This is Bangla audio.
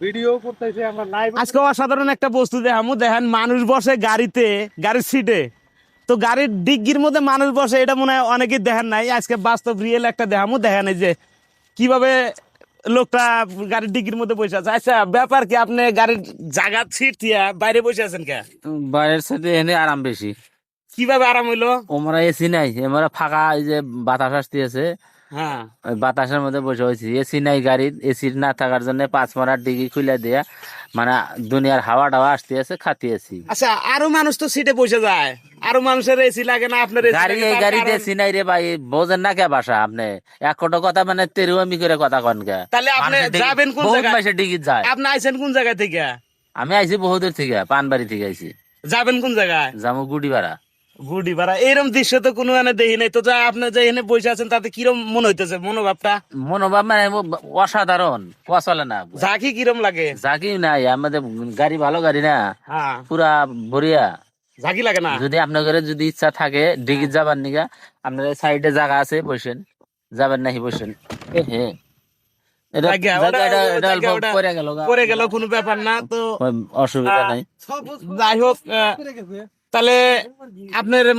ভিডিও করতেছি আমরা লাইভ। আজকে অসাধারণ একটা বস্তু দেখামু, দেখেন মানুষ বসে গাড়িতে, গাড়ির সিটে। তো গাড়ির ডিগ্গির মধ্যে মানুষ বসে, এটা মনে হয় অনেকেই দেখেন নাই। আজকে বাস্তব রিয়েল একটা দেখামু, দেখেন এই যে কিভাবে লোকটা গাড়ির ডিগ্গির মধ্যে বসে আছে। আচ্ছা, ব্যাপার কি, আপনি গাড়ির জায়গা সিট দিয়া বাইরে বসে আছেন কে? বাইরের সাথে এনে আরাম বেশি। কিভাবে আরাম হইলো? ওমরা এসি নাই, এমরা ফাঁকা, এই যে বাতাস আসতেছে, হ্যাঁ। ওই বাতাসের মধ্যে বসে হয়েছি। এসি নাই গাড়ির, এসি না থাকার জন্য 5 মারার ডিগি খুলে দিয়া মানে দুনিয়ার হাওয়া টাওয়া আসতে আছে, খাতিয়েছি। আচ্ছা, আরো মানুষ তো সিটে বসে যায়, আরো মানুষের এসি লাগে না, আপনার এসি গাড়ি, লাগে, এই তার গাড়িতে কারণ? এসি নাই রে ভাই, বোঝেন না কে বাসা আপনি? এক কোটো কথা মানে তেরুয়ামি করে কথা কন কে? তাহলে আপনি মানুষের ডিগি- যাবেন কোন বহুত জায়গায়? মাসের ডিগি যায়। আপনি আইছেন কোন জায়গা থেকে? আমি আইছি বহুদূর থেকে, পানবাড়ি থেকে আইছি। যাবেন কোন জায়গায়? যাবো গুডি ভাড়া। গুডি ভাড়া। এরকম দৃশ্য তো কোনো মানে দেখি নাই। তো যা আপনি যে এখানে বসে আছেন, তাতে কিরম মনে হইতেছে, মনোভাবটা? মনোভাব মানে অসাধারণ, পচলে না। ঝাঁকি কিরম লাগে? ঝাঁকি নাই, আমাদের গাড়ি ভালো গাড়ি না, হ্যাঁ। পুরা বড়িয়া। ঝাঁকি লাগে না? যদি আপনাদের যদি ইচ্ছা থাকে ডিগি যাবার নিগা, আপনার সাইডে জায়গা আছে, বসেন। যাবেন নাকি বসেন। এ হে, এটা জায়গা, জায়গা, এটা জায়গা অল্প ওটা পরে গেল গা। পরে গেল, কোনো ব্যাপার না তো। অসুবিধা নাই। যাই হোক, তাহলে আপনার